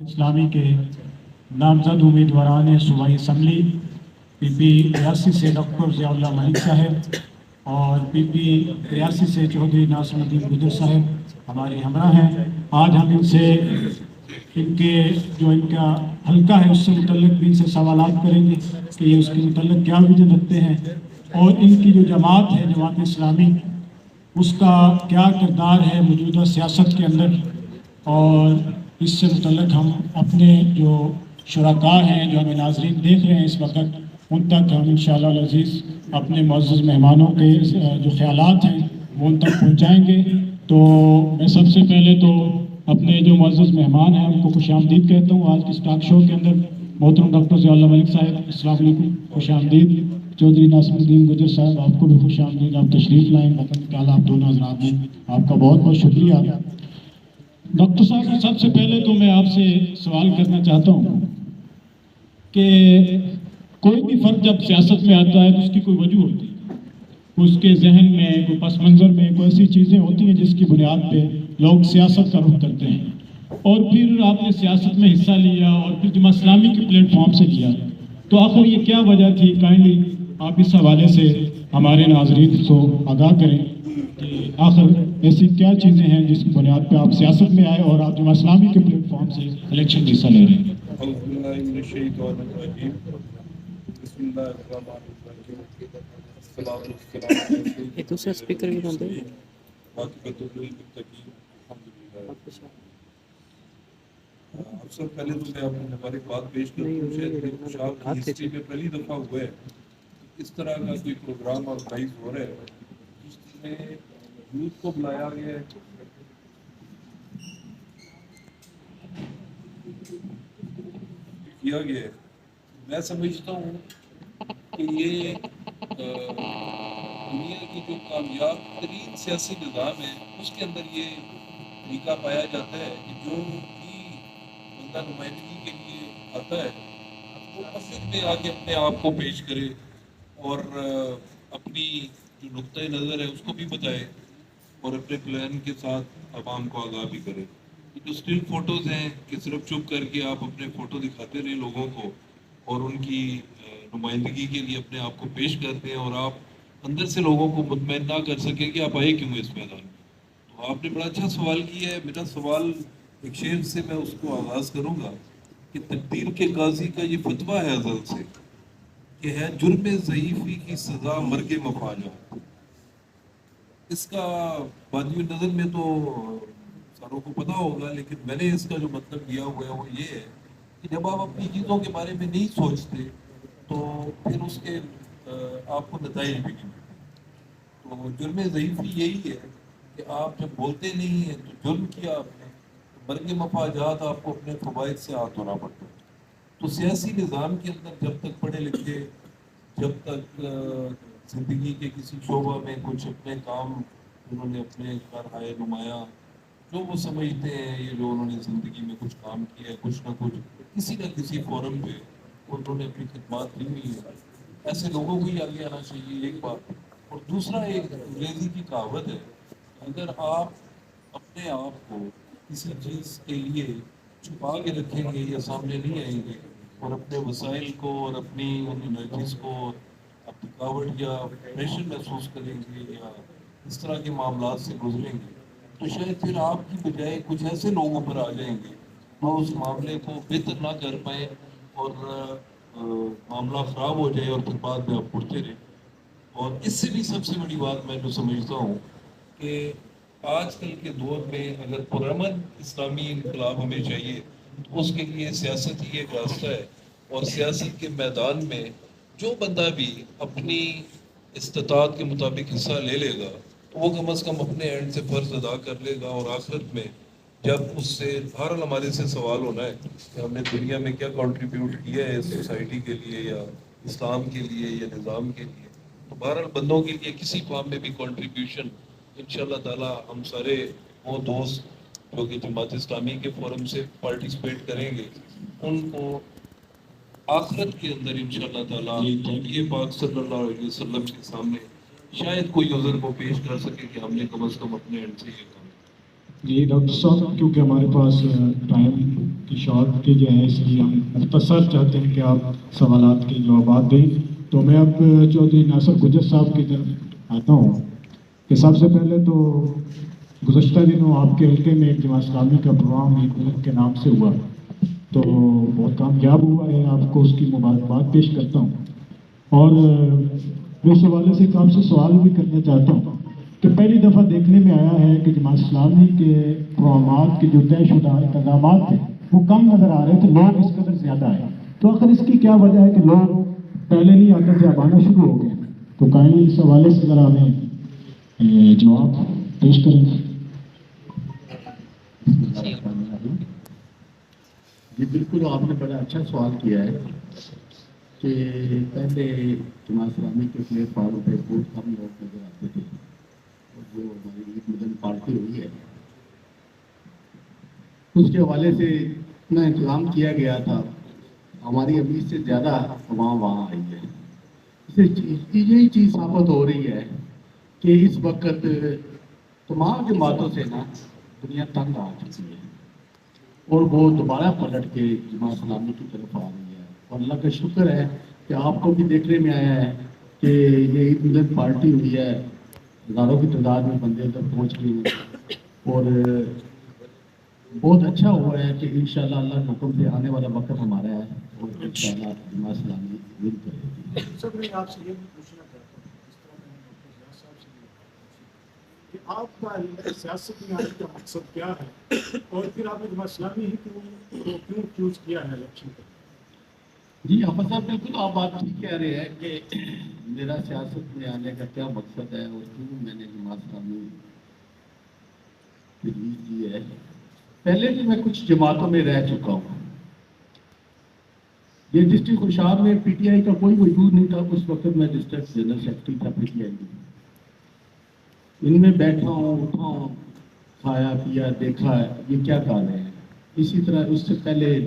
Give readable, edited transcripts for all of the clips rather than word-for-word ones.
اسلامی کے نامزد امیدواران صوبائی اسمبلی پی پی ریاسی سے ڈاکٹر ضیاء اللہ ملک صاحب اور پی پی ریاسی سے چودھری ناصر الدین گجر صاحب ہمارے ہمراہ ہیں۔ آج ہم ان سے ان کا حلقہ ہے اس سے متعلق بھی ان سے سوالات کریں گے کہ یہ اس کے متعلق کیا ویژن رکھتے ہیں اور ان کی جو جماعت ہے جماعت اسلامی اس کا کیا کردار ہے موجودہ سیاست کے اندر، اور اس سے متعلق ہم اپنے جو شرکاء ہیں جو ہمیں ناظرین دیکھ رہے ہیں اس وقت ان تک ہم انشاءاللہ العزیز اپنے معزز مہمانوں کے جو خیالات ہیں وہ ان تک پہنچائیں گے۔ تو میں سب سے پہلے تو اپنے جو معزز مہمان ہیں ان کو خوش آمدید کہتا ہوں آج کے اس ٹاک شو کے اندر۔ محترم ڈاکٹر ضیاء اللہ ملک صاحب السلام علیکم، خوش آمدید۔ چودھری ناصر الدین گجر صاحب آپ کو بھی خوش آمدید، آپ تشریف لائیں، وطن نکالا آپ دونوں حضرات نے، آپ کا بہت بہت شکریہ۔ ڈاکٹر صاحب سب سے پہلے تو میں آپ سے سوال کرنا چاہتا ہوں کہ کوئی بھی فرد جب سیاست میں آتا ہے تو اس کی کوئی وجہ ہوتی ہے، اس کے ذہن میں کوئی پس منظر میں کوئی ایسی چیزیں ہوتی ہیں جس کی بنیاد پہ لوگ سیاست کا رخ کرتے ہیں، اور پھر آپ نے سیاست میں حصہ لیا اور پھر جماعت اسلامی کے پلیٹ فارم سے لیا، تو آخر یہ کیا وجہ تھی؟ کائنڈلی آپ اس حوالے سے ہمارے ناظرین کو آگاہ کریں کہ آخر ایسی کیا چیزیں ہیں جس کی بنیاد پہ آپ سیاست میں آئے اور آپ جماعت اسلامی کے پلیٹ فارم سے الیکشن میں حصہ لے رہے ہیں۔ اعوذ باللہ من الشیطان الرجیم، بسم اللہ الرحمن الرحیم، الصلاۃ والسلام علی یہ دوسرا اسپیکر بھی بند ہے۔ عاقبۃ للمتقین، الحمدللہ۔ افسر پہلے تو میں اپنی مبارکباد پیش کرتا ہوں، شاید یہ خوشحال کی ہسٹری میں پہلی دفعہ ہوا ہے اس طرح کا کوئی پروگرام آرگنائز ہو رہا ہے جس میں یوتھ کو بلایا گیا ہے، کیا گیا ہے۔ میں سمجھتا ہوں کہ یہ دنیا کی جو کامیاب ترین سیاسی نظام ہے اس کے اندر یہ طریقہ پایا جاتا ہے کہ جو بھی بندہ نمائندگی کے لیے آتا ہے وہ پبلک میں آ کے اپنے آپ کو پیش کرے اور اپنی جو نقطۂ نظر ہے اس کو بھی بتائے اور اپنے پلان کے ساتھ عوام کو آگاہ بھی کرے۔ یہ جو اسٹل فوٹوز ہیں کہ صرف چپ کر کے آپ اپنے فوٹو دکھاتے رہے لوگوں کو اور ان کی نمائندگی کے لیے اپنے آپ کو پیش کرتے ہیں اور آپ اندر سے لوگوں کو مطمئن نہ کر سکیں کہ آپ آئے کیوں اس میدان میں۔ تو آپ نے بڑا اچھا سوال کیا ہے۔ میرا سوال ایک شعر سے میں اس کو آغاز کروں گا کہ تقدیر کے قاضی کا یہ فتویٰ ہے ازل سے کہ ہے جرم ضعیفی کی سزا مرگ مفاجات۔ اس کا بادی نظر میں تو ساروں کو پتہ ہوگا، لیکن میں نے اس کا جو مطلب لیا ہوا ہے وہ یہ ہے کہ جب آپ اپنی چیزوں کے بارے میں نہیں سوچتے تو پھر اس کے آپ کو نتائج بھی نہیں ملتے۔ تو جرم ضعیفی یہی ہے کہ آپ جب بولتے نہیں ہیں تو جرم کیا آپ نے، مرگ مفاجات آپ کو اپنے فوائد سے ہاتھ دھونا پڑتا ہے۔ تو سیاسی نظام کے اندر جب تک پڑھے لکھے، جب تک زندگی کے کسی شعبہ میں کچھ اپنے کام انہوں نے اپنے کر آئے نمایاں جو وہ سمجھتے ہیں، یہ جو انہوں نے زندگی میں کچھ کام کیا ہے، کچھ نہ کسی فورم پہ انہوں نے اپنی خدمات دی ہوئی ہے، ایسے لوگوں کو ہی آگے آنا چاہیے، ایک بات۔ اور دوسرا ایک انگریزی کی کہاوت ہے، اگر آپ اپنے آپ کو کسی چیز کے لیے چھپا کے رکھیں گے یا سامنے نہیں آئیں گے اور اپنے وسائل کو اور اپنی انرجیز کو آپ تھکاوٹ یا پریشر محسوس کریں گے یا اس طرح کے معاملات سے گزریں گے تو شاید پھر آپ کی بجائے کچھ ایسے لوگوں پر آ جائیں گے جو اس معاملے کو بہتر نہ کر پائیں اور معاملہ خراب ہو جائے اور پھر بعد میں آپ اٹھتے رہیں۔ اور اس سے بھی سب سے بڑی بات میں جو سمجھتا ہوں کہ آج کل کے دور میں اگر پرامن اسلامی انقلاب ہمیں چاہیے تو اس کے لیے سیاست ہی ایک راستہ ہے، اور سیاست کے میدان میں جو بندہ بھی اپنی استطاعت کے مطابق حصہ لے لے گا تو وہ کم از کم اپنے اینڈ سے فرض ادا کر لے گا، اور آخرت میں جب اس سے بہرحال ہمارے سے سوال ہونا ہے کہ ہم نے دنیا میں کیا کنٹریبیوٹ کیا ہے سوسائٹی کے لیے یا اسلام کے لیے یا نظام کے لیے، تو بہرحال بندوں کے لیے کسی فارم میں بھی کنٹریبیوشن انشاءاللہ تعالی ہم سارے وہ دوست جو کہ جماعت اسلامی کے فورم سے پارٹیسپیٹ کریں گے ان کو آخرت کے اندر انشاءاللہ تعالی نبی پاک صلی اللہ علیہ وسلم کے سامنے شاید کوئی عذر کو پیش کر سکے کہ ہم نے کم از کم اپنے اینڈ سے یہ کام۔ جی ڈاکٹر صاحب، کیونکہ ہمارے پاس ٹائم کی شارٹ کی جو ہے، اس لیے ہم مختصر چاہتے ہیں کہ آپ سوالات کے جوابات دیں. تو میں اب چودھری ناصر گجر صاحب کی طرف آتا ہوں کہ سب سے پہلے تو گزشتہ دنوں آپ کے حلقے میں ایک جماعت اسلامی کا پروگرام عید ملک کے نام سے ہوا، تو بہت کامیاب ہوا ہے. آپ کو اس کی مبارکباد پیش کرتا ہوں. اور میں اس حوالے سے آپ سے سوال بھی کرنا چاہتا ہوں کہ پہلی دفعہ دیکھنے میں آیا ہے کہ جماعت اسلامی کے پروگرامات کے جو طے شدہ انتظامات تھے وہ کم نظر آ رہے تھے، لوگ اس قدر زیادہ آئے. تو آخر اس کی کیا وجہ ہے کہ لوگ پہلے نہیں آتے تھے، اب آنا شروع ہو گئے؟ تو کائنڈلی اس حوالے سے ذرا ہمیں جواب پیش کریں. جی بالکل، آپ نے بڑا اچھا سوال کیا ہے کہ پہلے جماعت اسلامی کے پلیٹ فارم پہ بہت کم لوگ نظر آتے تھے، اور جو ہماری عید مدن پارٹی ہوئی ہے اس کے حوالے سے اتنا انتظام کیا گیا تھا، ہماری امید سے زیادہ عوام وہاں آئی ہے. اس سے یہی چیز ثابت ہو رہی ہے کہ اس وقت تمام جماعتوں سے نا دنیا تنگ آ چکی ہے، اور وہ دوبارہ پلٹ کے جماعت اسلامی کی طرف آ رہی ہے. اور اللہ کا شکر ہے کہ آپ کو بھی دیکھنے میں آیا ہے کہ یہ عید ملک پارٹی ہوئی ہے، ہزاروں کی تعداد میں بندے ادھر پہنچ گئے ہیں، اور بہت اچھا ہوا ہے کہ انشاءاللہ اللہ کے حکم سے آنے والا وقت ہمارا ہے، اور انشاءاللہ جماعت اسلامی ون کرے گی. سر میں آپ سے یہ بھی پوچھنا چاہتا ہوں، جس طرح میں نے ڈاکٹر ریاض صاحب سے بھی پوچھا کہ آپ کا سیاست میں آنے کا مقصد کیا ہے، اور پھر آپ نے جماعت اسلامی ہی کیوں چوز کیا ہے الیکشن کا؟ جی حافظ صاحب، بالکل آپ بات ٹھیک کہہ رہے ہیں کہ میرا سیاست میں آنے کا کیا مقصد ہے اور کیوں میں نے جماعت اسلامی تجویز کی ہے. پہلے بھی میں کچھ جماعتوں میں رہ چکا ہوں. یہ ڈسٹرکٹ خوشاب میں پی ٹی آئی کا کوئی وجود نہیں تھا، اس وقت میں ڈسٹرکٹ جنرل سیکرٹری تھا پی ٹی آئی میں. ان میں بیٹھا ہوں، اٹھا ہوں، کھایا پیا، دیکھا ہے یہ کیا کر رہے ہیں. اسی طرح اس سے پہلے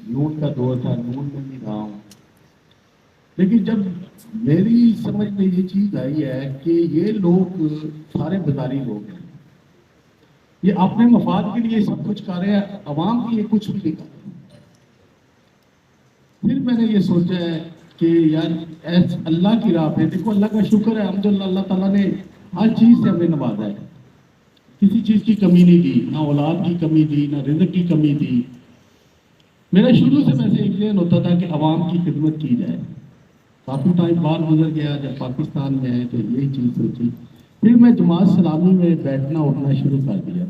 نون کا دور تھا، نون میں بھی رہا ہوں. لیکن جب میری سمجھ میں یہ چیز آئی ہے کہ یہ لوگ سارے بازاری لوگ ہیں، یہ اپنے مفاد کے لیے سب کچھ کر رہے ہیں، عوام کے لیے کچھ بھی نہیں کر رہے. پھر میں نے یہ سوچا ہے کہ یار اللہ کی راہ پہ دیکھو، اللہ کا شکر ہے الحمدللہ، اللہ تعالیٰ نے ہر چیز سے ہمیں نوازا ہے، کسی چیز کی کمی نہیں دی، نہ اولاد کی کمی دی، نہ رزق کی کمی دی. میرا شروع سے ویسے ایک ذہن ہوتا تھا کہ عوام کی خدمت کی جائے. کافی ٹائم بعد گزر گیا، جب پاکستان میں آئے تو یہی چیز سوچی. پھر میں جماعت اسلامی میں بیٹھنا اٹھنا شروع کر دیا،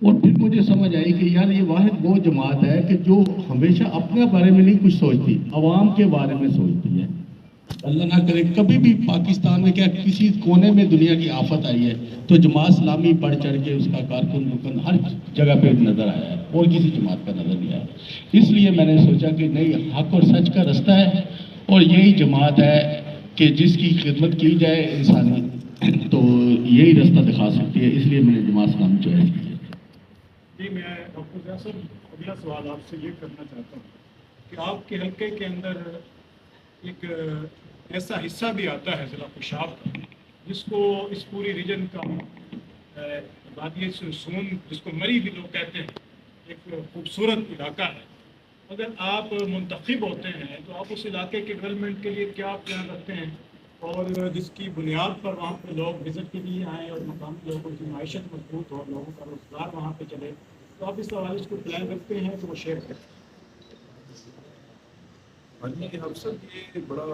اور پھر مجھے سمجھ آئی کہ یار یہ واحد وہ جماعت ہے کہ جو ہمیشہ اپنے بارے میں نہیں کچھ سوچتی، عوام کے بارے میں سوچتی ہے. اللہ نہ کرے کبھی بھی پاکستان میں کیا کسی کونے میں دنیا کی آفت آئی ہے تو جماعت اسلامی بڑھ چڑھ کے اس کا کارکن رکن ہر جگہ پہ نظر آیا ہے، اور کسی جماعت کا نظر نہیں آیا. اس لیے میں نے سوچا کہ نہیں، حق اور سچ کا رستہ ہے، اور یہی جماعت ہے کہ جس کی خدمت کی جائے انسانی تو یہی رستہ دکھا سکتی ہے. اس لیے میں نے جماعت اسلامی چوائس کی ہے. جی میں ڈاکٹر ریاض صاحب اگلا سوال آپ سے یہ کرنا چاہتا ہوں کہ آپ کے حلقے کے اندر ایک ایسا حصہ بھی آتا ہے ضلع خوشاب کا، جس کو اس پوری ریجن کا وادی سون، جس کو مری بھی لوگ کہتے ہیں، ایک خوبصورت علاقہ ہے. اگر آپ منتخب ہوتے ہیں تو آپ اس علاقے کے ڈیولپمنٹ کے لیے کیا پلان رکھتے ہیں، اور جس کی بنیاد پر وہاں پہ لوگ وزٹ کے لیے آئیں اور مقامی لوگوں کی معیشت مضبوط ہو، لوگوں کا روزگار وہاں پہ چلے، تو آپ اس حوالے سے کوئی پلان رکھتے ہیں تو وہ شیئر کریں؟ ہاں جی، ہم سب یہ بڑا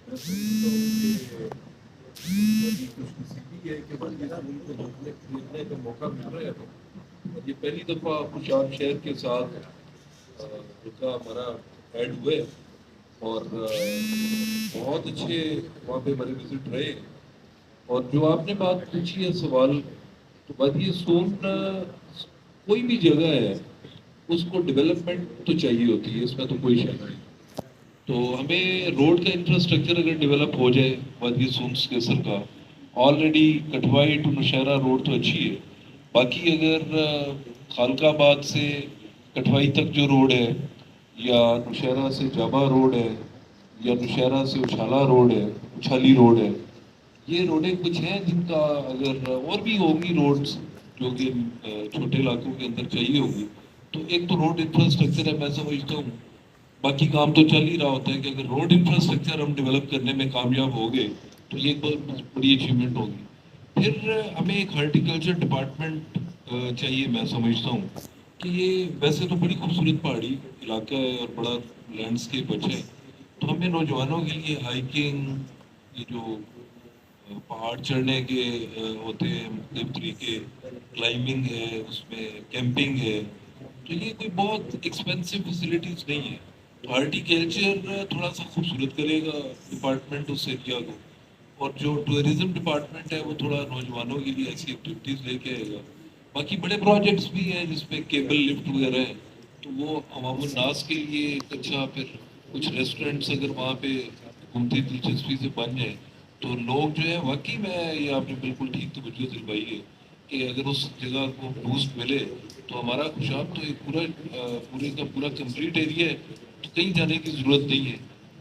بڑی خوش نصیبی ہے کہ وادی سون کو دیکھنے کا موقع مل رہا ہے. اور یہ پہلی دفعہ خوشاب شہر کے ساتھ ان کا ہمارا ایڈ ہوئے، اور بہت اچھے وہاں پہ ہمارے وزٹ رہے. اور جو آپ نے بات پوچھی ہے سوال، تو وادی سون کوئی بھی جگہ ہے اس کو ڈیولپمنٹ تو چاہیے ہوتی ہے، اس میں تو کوئی شک نہیں. تو ہمیں روڈ کا انفراسٹرکچر اگر ڈیولپ ہو جائے وادی سونس کے سر کا، آلریڈی کٹھوائی ٹو نوشہرہ روڈ تو اچھی ہے، باقی اگر خالقہ آباد سے کٹھوائی تک جو روڈ ہے، یا نوشہرہ سے جابا روڈ ہے، یا نوشہرہ سے اچھالا روڈ ہے، اچھالی روڈ ہے، یہ روڈیں کچھ ہیں جن کا اگر اور بھی ہوگی روڈز جو کہ چھوٹے علاقوں کے اندر چاہیے ہوگی، تو ایک تو روڈ انفراسٹرکچر ہے، میں سمجھتا ہوں باقی کام تو چل ہی رہا ہوتا ہے کہ اگر روڈ انفراسٹرکچر ہم ڈیولپ کرنے میں کامیاب ہو گئے تو یہ ایک بہت بڑی اچیومنٹ ہوگی. پھر ہمیں ایک ہارٹیکلچر ڈپارٹمنٹ چاہیے. میں سمجھتا ہوں کہ یہ ویسے تو بڑی خوبصورت پہاڑی علاقہ ہے اور بڑا لینڈسکیپ اچھا ہے، تو ہمیں نوجوانوں کے لیے ہائکنگ، یہ جو پہاڑ چڑھنے کے ہوتے ہیں مختلف طریقے، کلائمبنگ ہے، اس میں کیمپنگ ہے، تو یہ کوئی بہت ایکسپینسو فیسلٹیز نہیں ہے. ہارٹیکلچر تھوڑا سا خوبصورت کرے گا ڈپارٹمنٹ اس ایریا کو، اور جو ٹورزم ڈپارٹمنٹ ہے وہ تھوڑا نوجوانوں کے لیے ایسی ایکٹیویٹیز لے کے آئے گا. باقی بڑے پروجیکٹس بھی ہیں جس میں کیبل لفٹ وغیرہ ہیں، تو وہ عوام الناس کے لیے ایک اچھا، پھر کچھ ریسٹورینٹس اگر وہاں پہ گھومتی دلچسپی سے بن جائیں تو لوگ جو ہے واقعی میں یہ آپ نے بالکل ٹھیک توجہ دلوائی ہے کہ اگر اس جگہ کو بوسٹ ملے تو ہمارا خوشاب تو ایک پورے کا پورا کمپلیٹ ایریا ہے، تو کہیں جانے کی ضرورت نہیں ہے.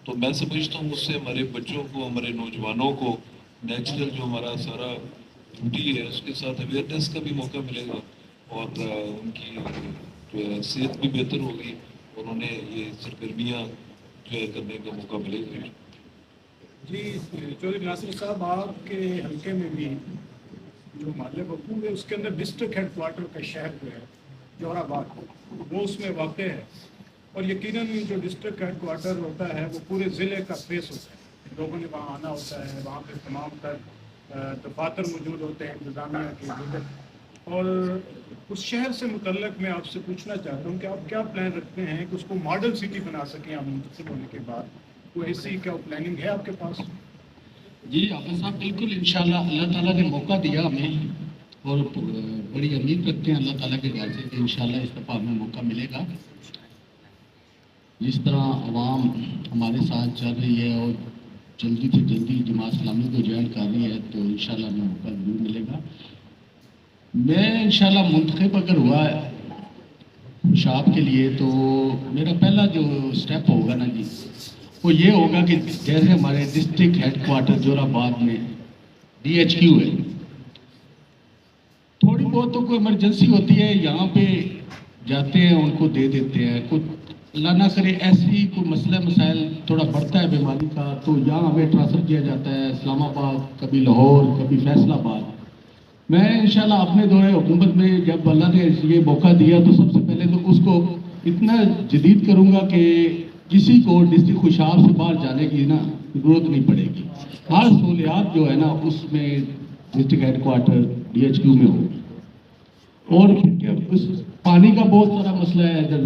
تو میں سمجھتا ہوں اس سے ہمارے بچوں کو، ہمارے نوجوانوں کو نیچرل جو ہمارا سارا بیوٹی ہے اس کے ساتھ اویئرنیس کا بھی موقع ملے گا، اور ان کی جو ہے صحت بھی بہتر ہوگی، اور انہیں یہ سرگرمیاں جو ہے کرنے کا موقع ملے گا. جی چودھری ناصر صاحب، آپ کے حلقے میں بھی جو محلے بکو ہے اس کے اندر ڈسٹرکٹ ہیڈ کوارٹر کا شہر جو ہے جوہر آباد وہ اس میں واقع ہے، اور یقیناً جو ڈسٹرکٹ ہیڈ کوارٹر ہوتا ہے وہ پورے ضلع کا فیس ہوتا ہے. لوگوں نے وہاں آنا ہوتا ہے، وہاں پہ تمام تر دفاتر موجود ہوتے ہیں انتظامیہ کے لیے. اور اس شہر سے متعلق میں آپ سے پوچھنا چاہتا ہوں کہ آپ کیا پلان رکھتے ہیں کہ اس کو ماڈل سٹی بنا سکیں آپ منتخب ہونے کے بعد؟ کوئی ایسی کیا پلاننگ ہے آپ کے پاس؟ جی حافظ صاحب، بالکل انشاءاللہ اللہ تعالیٰ نے موقع دیا ہمیں، اور بڑی امید رکھتے ہیں اللہ تعالیٰ کے گھر سے کہ انشاءاللہ اس دفعہ ہمیں موقع ملے گا. جس طرح عوام ہمارے ساتھ چل رہی ہے اور جلدی سے جلدی جماعت اسلامی کو جوائن کر رہی ہے، تو انشاءاللہ ہمیں موقع ضرور ملے گا. میں انشاءاللہ منتخب اگر ہوا شاپ کے لیے تو میرا پہلا جو سٹیپ ہوگا نا جی، وہ یہ ہوگا کہ جیسے ہمارے ڈسٹرکٹ ہیڈ کوارٹر جوہر آباد میں DHQ ہے، تھوڑی بہت تو کوئی ایمرجنسی ہوتی ہے یہاں پہ جاتے ہیں، ان کو دے دیتے ہیں. کچھ اللہ نہ کرے ایسی کوئی مسئلہ مسائل تھوڑا بڑھتا ہے بیماری کا، تو یہاں ہمیں ٹرانسفر کیا جاتا ہے اسلام آباد، کبھی لاہور، کبھی فیصل آباد. میں انشاءاللہ اپنے دور حکومت میں جب اللہ نے یہ موقع دیا تو سب سے پہلے تو اس کو اتنا جدید کروں گا کہ کسی کو ڈسٹرکٹ خوشحال سے باہر جانے کی نا ضرورت نہیں پڑے گی. ہر سہولیات جو ہے نا اس میں ڈسٹرکٹ ہیڈ کوارٹر DHQ میں ہوگی. اور اس پانی کا بہت سارا مسئلہ ہے ادھر،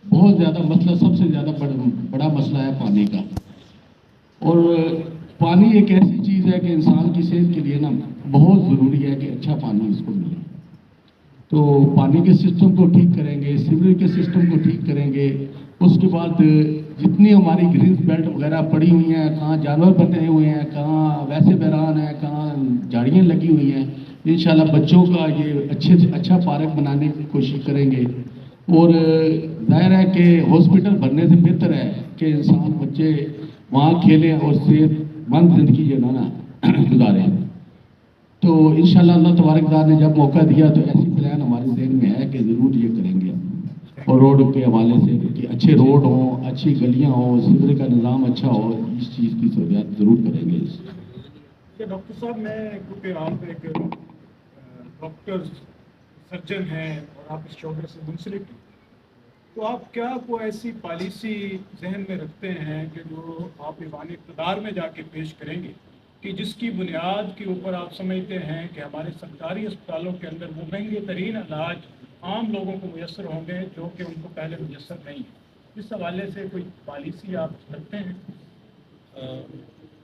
بہت زیادہ مسئلہ، سب سے زیادہ بڑا مسئلہ ہے پانی کا. اور پانی ایک ایسی چیز ہے کہ انسان کی صحت کے لیے نا بہت ضروری ہے کہ اچھا پانی اس کو ملے. تو پانی کے سسٹم کو ٹھیک کریں گے، سیوریج کے سسٹم کو ٹھیک کریں گے. اس کے بعد جتنی ہماری گرینز بیلٹ وغیرہ پڑی ہوئی ہیں، کہاں جانور بنے ہوئے ہیں، کہاں ویسے بیران ہیں، کہاں جھاڑیاں لگی ہوئی ہیں، انشاءاللہ بچوں کا یہ اچھے سے اچھا پارک بنانے کی کوشش کریں گے. اور ظاہر ہے کہ ہاسپٹل بننے سے بہتر ہے کہ انسان بچے وہاں کھیلیں اور صحت مند زندگی جو ہے نا گزاریں. تو انشاءاللہ اللہ تبارک تعالیٰ نے جب موقع دیا تو ایسی پلان ہمارے ذہن میں ہے کہ ضرور یہ کریں گے. اور روڈ کے حوالے سے کہ اچھے روڈ ہوں، اچھی گلیاں ہوں، سیوریج کا نظام اچھا ہو، اس چیز کی سہولیات ضرور کریں گے. ڈاکٹر صاحب، میں کیونکہ آپ ایک ڈاکٹر سرجن ہیں اور آپ اس شعبے سے منسلک ہیں، تو آپ کیا کوئی ایسی پالیسی ذہن میں رکھتے ہیں کہ جو آپ ایوان اقتدار میں جا کے پیش کریں گے کہ جس کی بنیاد کے اوپر آپ سمجھتے ہیں کہ ہمارے سرکاری اسپتالوں کے اندر وہ مہنگے ترین علاج عام لوگوں کو میسر ہوں گے جو کہ ان کو پہلے میسر نہیں ہے؟ اس حوالے سے کوئی پالیسی آپ رکھتے ہیں؟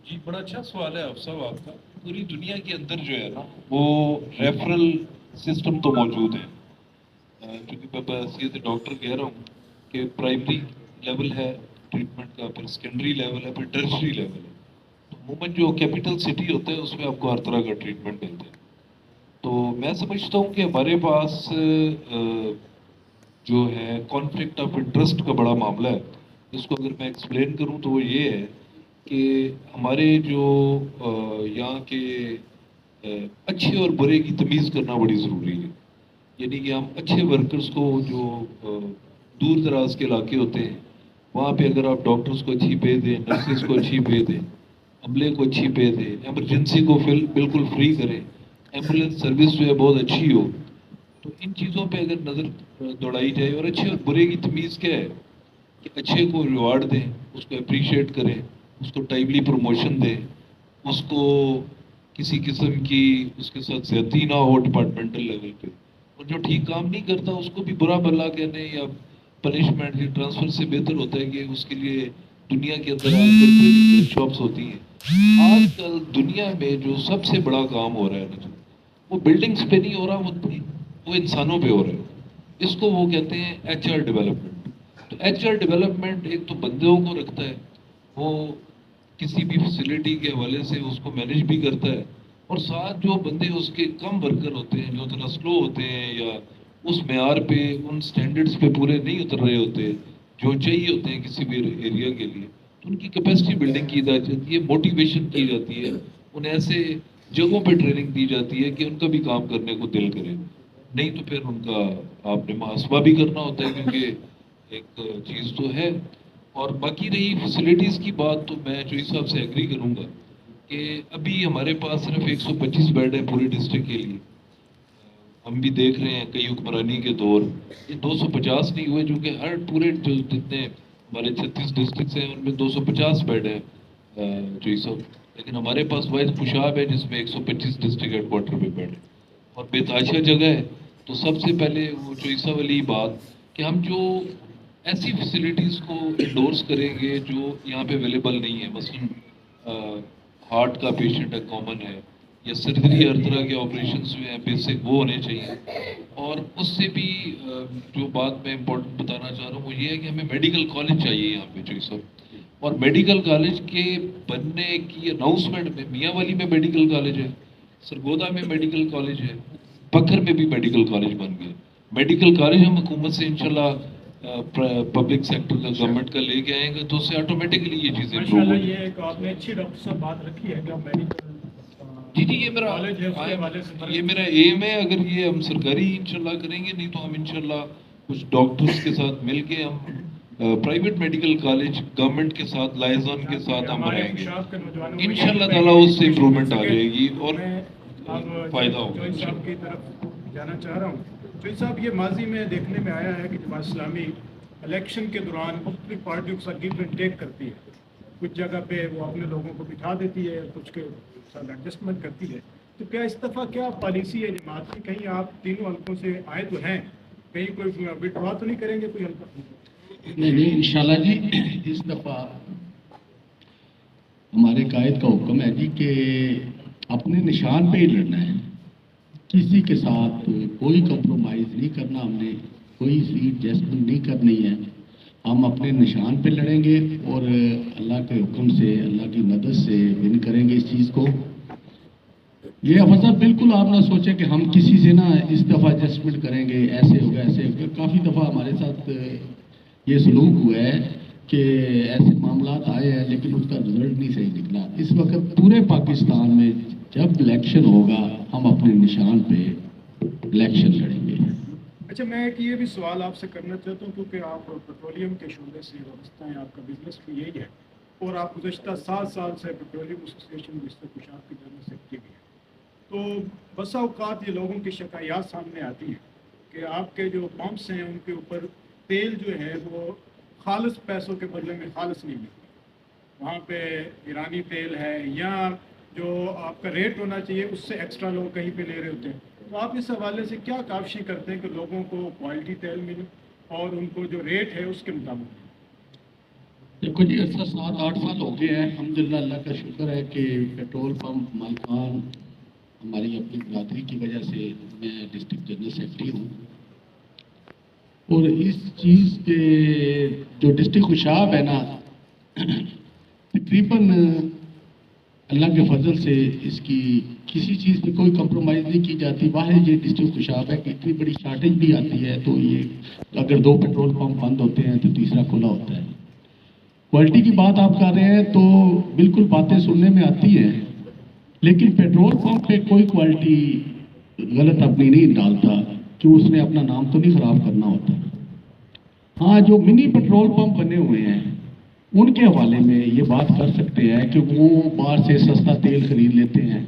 جی بڑا اچھا سوال ہے آپ کا. پوری دنیا کے اندر جو ہے نا وہ ریفرل سسٹم تو موجود ہے، کیونکہ میں سیدھے ڈاکٹر کہہ رہا ہوں کہ پرائمری لیول ہے ٹریٹمنٹ کا، پھر سیکنڈری لیول ہے، پھر ٹرشری لیول ہے. عموماً جو کیپٹل سٹی ہوتا ہے اس میں آپ کو ہر طرح کا ٹریٹمنٹ ملتا ہے. تو میں سمجھتا ہوں کہ ہمارے پاس جو ہے کانفلکٹ آف انٹرسٹ کا بڑا معاملہ ہے. اس کو اگر میں ایکسپلین کروں تو وہ یہ ہے کہ ہمارے جو یہاں کے اچھے اور برے کی تمیز کرنا بڑی ضروری ہے. یعنی کہ ہم اچھے ورکرز کو جو دور دراز کے علاقے ہوتے ہیں وہاں پہ اگر آپ ڈاکٹرز کو اچھی پے دیں، نرسز کو اچھی پے دیں، عملے کو اچھی پے دیں، ایمرجنسی کو بالکل فری کریں، ایمبولینس سروس جو ہے بہت اچھی ہو، تو ان چیزوں پہ اگر نظر دوڑائی جائے، اور اچھے اور برے کی تمیز کیا ہے کہ اچھے کو ریوارڈ دیں، اس کو اپریشیٹ کریں، اس کو ٹائملی پروموشن دیں، اس کو کسی قسم کی اس کے ساتھ زیادتی نہ ہو ڈپارٹمنٹل لیول پہ، اور جو ٹھیک کام نہیں کرتا اس کو بھی برا بھلا کہنے یا پنشمنٹ یا ٹرانسفر سے بہتر ہوتا ہے کہ اس کے لیے دنیا کے اندر آج کل ٹریننگ شاپس ہوتی ہیں۔ آج کل دنیا میں جو سب سے بڑا کام ہو رہا ہے نا، وہ بلڈنگز پہ نہیں ہو رہا، وہ انسانوں پہ ہو رہا ہے۔ اس کو وہ کہتے ہیں ایچ آر ڈیولپمنٹ۔ تو ایچ آر ڈیولپمنٹ ایک تو بندوں کو رکھتا ہے، وہ کسی بھی فیسلٹی کے حوالے سے اس کو مینیج بھی کرتا ہے، اور ساتھ جو بندے اس کے کم ورکر ہوتے ہیں، جو ذرا سلو ہوتے ہیں یا اس معیار پہ ان سٹینڈرڈز پہ پورے نہیں اتر رہے ہوتے جو چاہیے ہوتے ہیں کسی بھی ایریا کے لیے، تو ان کی کیپیسٹی بلڈنگ کی جاتی ہے، موٹیویشن کی جاتی ہے، انہیں ایسے جگہوں پہ ٹریننگ دی جاتی ہے کہ ان کا بھی کام کرنے کو دل کرے، نہیں تو پھر ان کا آپ نے محاسبہ بھی کرنا ہوتا ہے، کیونکہ ایک چیز تو ہے۔ اور باقی رہی فیسلٹیز کی بات، تو میں جو صاحب سے ایگری کروں گا کہ ابھی ہمارے پاس صرف 125 بیڈ ہے پورے ڈسٹرکٹ کے لیے۔ ہم بھی دیکھ رہے ہیں کئی حکمرانی کے دور یہ 250 نہیں ہوئے، جو کہ ہر پورے جو جتنے ہمارے 36 ڈسٹرکٹس ہیں ان میں 250 بیڈ ہے جو صاحب، لیکن ہمارے پاس واحد خوشاب ہے جس میں 125 ڈسٹرکٹ ہیڈ کوارٹر پہ بیڈ ہے اور بے تحاشا جگہ ہے۔ تو سب سے پہلے وہ جو عیسیٰ والی بات کہ ہم جو ایسی فیسلٹیز کو انڈورس کریں گے جو یہاں پہ اویلیبل نہیں ہے، مثلاً ہارٹ کا پیشنٹ ہے کامن ہے، یا سرجری ہر طرح کے آپریشنس جو ہیں بیسک وہ ہونے چاہیے، اور اس سے بھی جو بات میں امپورٹنٹ بتانا چاہ رہا ہوں وہ یہ ہے کہ ہمیں میڈیکل کالج چاہیے یہاں پہ جو سب، اور میڈیکل کالج کے بننے کی اناؤنسمنٹ میں میاں والی میں میڈیکل کالج ہے، سرگودا میں میڈیکل کالج ہے، بکر میں بھی میڈیکل کالج بن گئے۔ میڈیکل کالج ہم حکومت سے انشاءاللہ پبلک سیکٹر کا گورنمنٹ کا لے کے آئیں گے تو اس سے آٹومیٹکلی یہ چیزیں امپروو ہو ماشاءاللہ جائیں۔ یہ ایک آپ نے اچھی ڈاکٹر صاحب بات رکھی ہے کہ میڈیکل جی یہ میرا کالج ہے اس کے حوالے سے یہ میرا ایم ہے، اگر یہ ہم سرکاری انشاءاللہ کریں گے، نہیں تو ہم انشاءاللہ کچھ ڈاکٹرز کے ساتھ مل کے ہم پرائیویٹ میڈیکل کالج گورنمنٹ کے ساتھ لائزون کے ساتھ ہم بنائیں گے، انشاءاللہ تعالیٰ اس سے امپرومنٹ آ جائے گی اور فائدہ ہوگا جوئی صاحب کی طرف جانا چاہ رہا ہوں۔ جوئی صاحب، یہ ماضی میں دیکھنے میں آیا ہے کہ جماعت اسلامی الیکشن کے دوران مختلف پارٹیوں کے ساتھ گیو اینڈ ٹیک کرتی ہے، کچھ جگہ پہ وہ اپنے لوگوں کو بٹھا دیتی ہے، کچھ کے ساتھ ایڈجسٹمنٹ کرتی ہے، تو کیا اس دفعہ کیا پالیسی ہے جماعت کی؟ کہیں آپ تینوں حلقوں سے آئے تو ہیں، کہیں کوئی وڈرا تو نہیں کریں گے کوئی حلقہ؟ نہیں انشاءاللہ جی، اس دفعہ ہمارے قائد کا حکم ہے جی کہ اپنے نشان پہ ہی لڑنا ہے، کسی کے ساتھ کوئی کمپرومائز نہیں کرنا، ہم نے کوئی سیٹ ایڈجسٹمنٹ نہیں کرنی ہے، ہم اپنے نشان پہ لڑیں گے اور اللہ کے حکم سے، اللہ کی مدد سے ون کریں گے اس چیز کو۔ یہ افضل بالکل آپ نہ سوچیں کہ ہم کسی سے نہ اس دفعہ ایڈجسٹمنٹ کریں گے، ایسے ہوگا ایسے ہوگا، کافی دفعہ ہمارے ساتھ یہ سلوک ہوا ہے کہ ایسے معاملات آئے ہیں لیکن اس کا رزلٹ نہیں صحیح نکلا۔ اس وقت پورے پاکستان میں جب الیکشن ہوگا ہم اپنے نشان پہ الیکشن لڑیں گے۔ اچھا، میں ایک یہ بھی سوال آپ سے کرنا چاہتا ہوں کیونکہ آپ پیٹرولیم کے شعبے سے وابستہ ہیں، آپ کا بزنس بھی یہی ہے اور آپ گزشتہ 7 سال سے پیٹرولیم ایسوسیشن ڈسٹرکٹ کوشاب کے جنرل سیکرٹری بھی ہیں، تو بسا اوقات یہ لوگوں کی شکایات سامنے آتی ہیں کہ آپ کے جو پمپس ہیں ان کے اوپر تیل جو ہے وہ خالص پیسوں کے بدلے میں خالص نہیں ملتا، وہاں پہ ایرانی تیل ہے یا جو آپ کا ریٹ ہونا چاہیے اس سے ایکسٹرا لوگ کہیں پہ لے رہے ہوتے ہیں، تو آپ اس حوالے سے کیا کاوشی کرتے ہیں کہ لوگوں کو کوالٹی تیل ملے اور ان کو جو ریٹ ہے اس کے مطابق؟ دیکھو جی، عرصہ 7-8 سال ہو گئے ہیں، الحمدللہ اللہ کا شکر ہے کہ پیٹرول پمپ مالکان ہماری اپنی برادری کی وجہ سے میں ڈسٹرکٹ جنرل سیکرٹری ہوں، اور اس چیز کے جو ڈسٹرکٹ خوشاب ہے نا، تقریباً اللہ کے فضل سے اس کی کسی چیز پہ کوئی کمپرومائز نہیں کی جاتی۔ واحد یہ ڈسٹرکٹ خوشاب ہے کہ اتنی بڑی شارٹیج بھی آتی ہے تو یہ اگر 2 پیٹرول پمپ بند ہوتے ہیں تو تیسرا کھلا ہوتا ہے۔ کوالٹی کی بات آپ کر رہے ہیں تو بالکل باتیں سننے میں آتی ہیں، لیکن پیٹرول پمپ پہ کوئی کوالٹی غلط اپنی نہیں ڈالتا، کہ اس نے اپنا نام تو نہیں خراب کرنا ہوتا. ہاں جو منی پیٹرول پمپ بنے ہوئے ہیں ان کے حوالے میں یہ بات کر سکتے ہیں کہ وہ باہر سے سستا تیل خرید لیتے ہیں,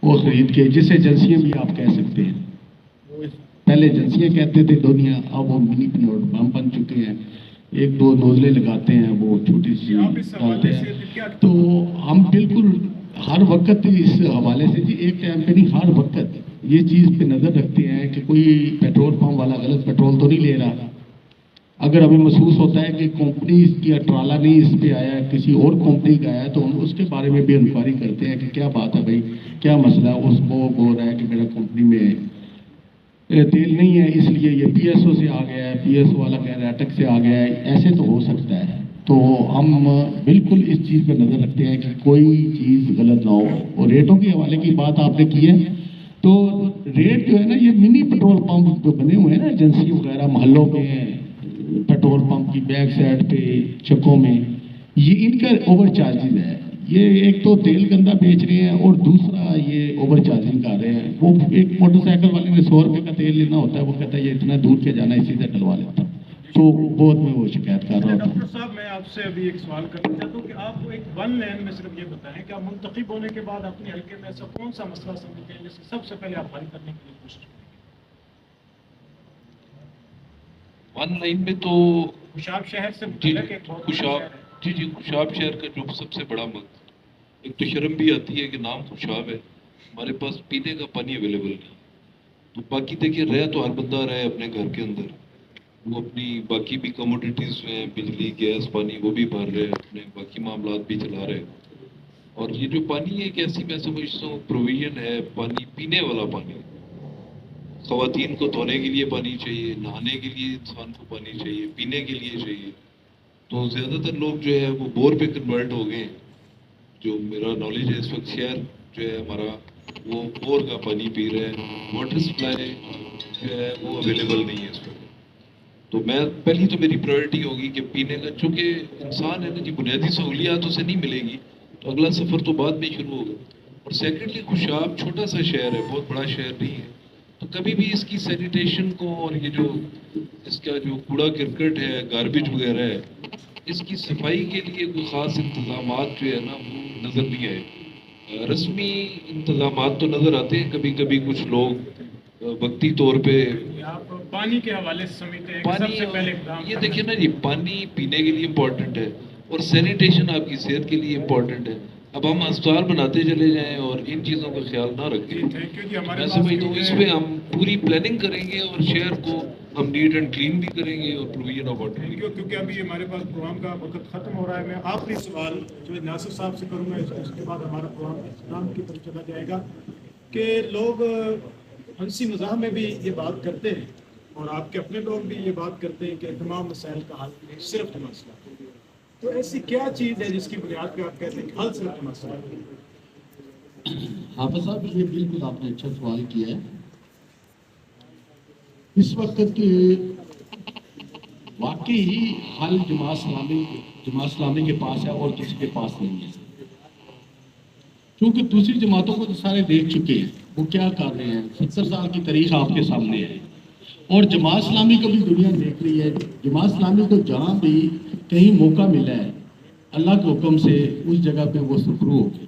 وہ خرید کے, جس ایجنسیاں بھی آپ کہہ سکتے ہیں, پہلے ایجنسیاں کہتے تھے دنیا, اب وہ منی پیٹرول پمپ بن چکے ہیں, ایک دو نوزلیں لگاتے ہیں, وہ چھوٹی سی ڈالتے ہیں. تو ہم بالکل ہر وقت اس حوالے سے, جی ایک ٹائم پہ نہیں, ہر وقت یہ چیز پہ نظر رکھتے ہیں کہ کوئی پیٹرول پمپ والا غلط پیٹرول تو نہیں لے رہا. اگر ہمیں محسوس ہوتا ہے کہ کمپنی کی ٹرالا نہیں اس پہ آیا, کسی اور کمپنی کا آیا, تو ہم اس کے بارے میں بھی انکوائری کرتے ہیں کہ کیا بات ہے بھائی, کیا مسئلہ. اس وہ بول رہا ہے کہ میرا کمپنی میں تیل نہیں ہے, اس لیے یہ پی ایس او سے آ گیا ہے, پی ایس او والا کہہ رہا ہے اٹک سے آ گیا ہے. ایسے تو ہو سکتا ہے. تو ہم بالکل اس چیز پہ نظر رکھتے ہیں کہ کوئی چیز غلط نہ ہو. اور ریٹوں کے حوالے کی بات آپ نے کی ہے, تو ریٹ جو ہے نا, یہ منی پیٹرول پمپ جو بنے ہوئے ہیں نا ایجنسی وغیرہ محلوں میں, پیٹرول پمپ کی بیک سائڈ پہ چکوں میں, یہ ان کا اوور چارجز ہے. یہ ایک تو تیل گندا بیچ رہے ہیں, اور دوسرا یہ اوور چارجنگ کر رہے ہیں. وہ ایک موٹر سائیکل والے نے 100 روپے کا تیل لینا ہوتا ہے, وہ کہتا ہے یہ اتنا دور کے جانا, اسی سے ڈلوا لیتا ہوں. تو بہت میں وہ شکایت کر رہا ہوں. ڈاکٹر صاحب, میں آپ سے ابھی ایک سوال کرنا چاہتا ہوں کہ آپ ایک ون لائن میں صرف یہ بتائیں کہ آپ منتخب ہونے کے بعد اپنے حلقے میں ایسا کون سا مسئلہ سمجھتے ہیں جسے سب سے پہلے آپ حل کرنے کے لیے کوشش کریں. ون لائن میں تو خوشاب شہر سے خوشاب شہر کا جو سب سے بڑا مقصد, ایک تو شرم بھی آتی ہے کہ نام خوشاب ہے, ہمارے پاس پینے کا پانی اویلیبل نہیں. تو باقی دیکھیے, رہ تو ہر بندہ رہے اپنے گھر کے اندر, وہ اپنی باقی بھی کموڈیٹیز جو ہیں, بجلی گیس پانی, وہ بھی بھر رہے ہیں, اپنے باقی معاملات بھی چلا رہے ہیں. اور یہ جو پانی ہے ایک ایسی, میں سمجھتا ہوں پروویژن ہے, پانی پینے والا پانی. خواتین کو دھونے کے لیے پانی چاہیے, نہانے کے لیے انسان کو پانی چاہیے, پینے کے لیے چاہیے. تو زیادہ تر لوگ جو ہے وہ بور پہ کنورٹ ہو گئے. جو میرا نالج ہے اس وقت, شہر جو ہے ہمارا وہ بور کا پانی پی رہے ہیں, واٹر سپلائی جو ہے وہ اویلیبل نہیں ہے اس وقت. تو میں پہلی تو میری پرائرٹی ہوگی کہ پینے کا, چونکہ انسان ہے نا جی, بنیادی سہولیات اسے نہیں ملے گی تو اگلا سفر تو بعد میں شروع ہوگا. اور سیکنڈلی خوشاب چھوٹا سا شہر ہے, بہت بڑا شہر نہیں ہے, تو کبھی بھی اس کی سینیٹیشن کو, اور یہ جو اس کا جو کوڑا کرکٹ ہے, گاربیج وغیرہ ہے, اس کی صفائی کے لیے کوئی خاص انتظامات جو ہے نا وہ نظر نہیں آئے. رسمی انتظامات تو نظر آتے ہیں, کبھی کبھی کچھ لوگ وقتی طور پہ. آپ پانی کے حوالے سے سمجھتے ہیں کہ سب سے پہلے اقدام یہ دیکھیں نا جی, پانی پینے کے لیے امپورٹنٹ ہے, اور سینیٹیشن آپ کی صحت کے لیے امپورٹنٹ ہے. اب ہم اسپتال بناتے چلے جائیں اور ان چیزوں کا خیال نہ رکھیں, میں سمجھتا ہوں اس پہ ہم پوری پلاننگ کریں گے, اور شہر کو ہم نیٹ اینڈ کلین بھی کریں گے, اور پروویژن آف واٹر. کیونکہ ابھی ہمارے پاس پروگرام کا وقت ختم ہو رہا ہے. میں آخری سوال جو ناصر صاحب سے کروں گا, اس کے بعد ہمارا پروگرام اختتام کی طرف چلا جائے گا, کہ لوگ ہنسی مزاح میں بھی یہ بات کرتے ہیں, اور آپ کے اپنے لوگ بھی یہ بات کرتے ہیں کہ تمام مسائل کا حل صرف مسئلہ. تو ایسی کیا چیز ہے جس کی بنیاد پہ آپ کہتے ہیں کہ حل صرف مسئلہ ہے؟ حافظ صاحب, یہ بالکل آپ نے اچھا سوال کیا ہے. اس وقت کے واقعی ہی حل جماعت اسلامی کے پاس ہے اور کسی کے پاس نہیں ہے. کیونکہ دوسری جماعتوں کو تو سارے دیکھ چکے ہیں, وہ کیا کر رہے ہیں. 70 سال کی تاریخ آپ کے سامنے ہے, اور جماعت اسلامی کو بھی دنیا دیکھ رہی ہے. جماعت اسلامی کو جہاں بھی کہیں موقع ملا ہے, اللہ کے حکم سے اس جگہ پہ وہ سفرو ہو گئے.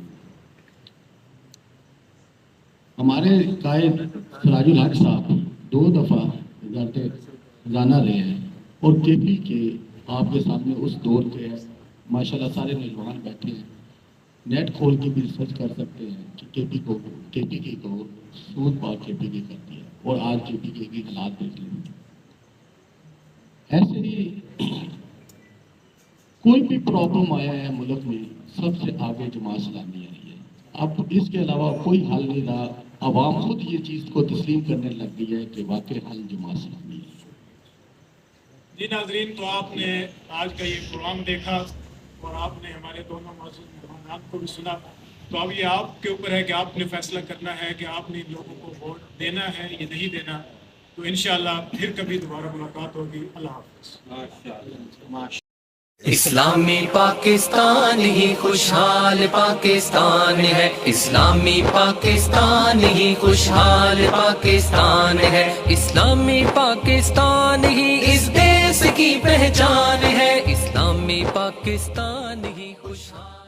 ہمارے قائد سراج الحق صاحب 2 دفعہ وزارت خزانہ رہے ہیں, اور کے پی کے آپ کے سامنے اس دور کے ماشاءاللہ سارے نوجوان بیٹھے ہیں, نیٹ کھول کے بھی ریسرچ کر سکتے ہیں کہ کے پی کے کو سود پاک کے پی کے کر دیا, اور آج کے پی کے کی حالات دیکھ لیں. ایسے ہی کوئی بھی پرابلم آیا ہے ملک میں, سب سے آگے جماعت اسلامی آئی ہے. اب اس کے علاوہ کوئی حل نہیں رہا. عوام خود یہ چیز کو تسلیم کرنے لگ گئی ہے کہ واقعی حل جماعت اسلامی ہے. جی ناظرین, تو آپ نے آج کا یہ پروگرام دیکھا, اور آپ نے ہمارے دونوں معزز مہمانان کو بھی سنا. تو اب یہ آپ کے اوپر ہے کہ آپ نے فیصلہ کرنا ہے کہ آپ نے ان لوگوں کو ووٹ دینا ہے یا نہیں دینا. تو انشاءاللہ پھر کبھی دوبارہ ملاقات ہوگی. اللہ حافظ. اسلامی پاکستان ہی خوشحال پاکستان ہے، اسلامی پاکستان ہی خوشحال پاکستان ہے، اسلامی پاکستان ہی اس دیش کی پہچان ہے، اسلامی پاکستان ہی خوشحال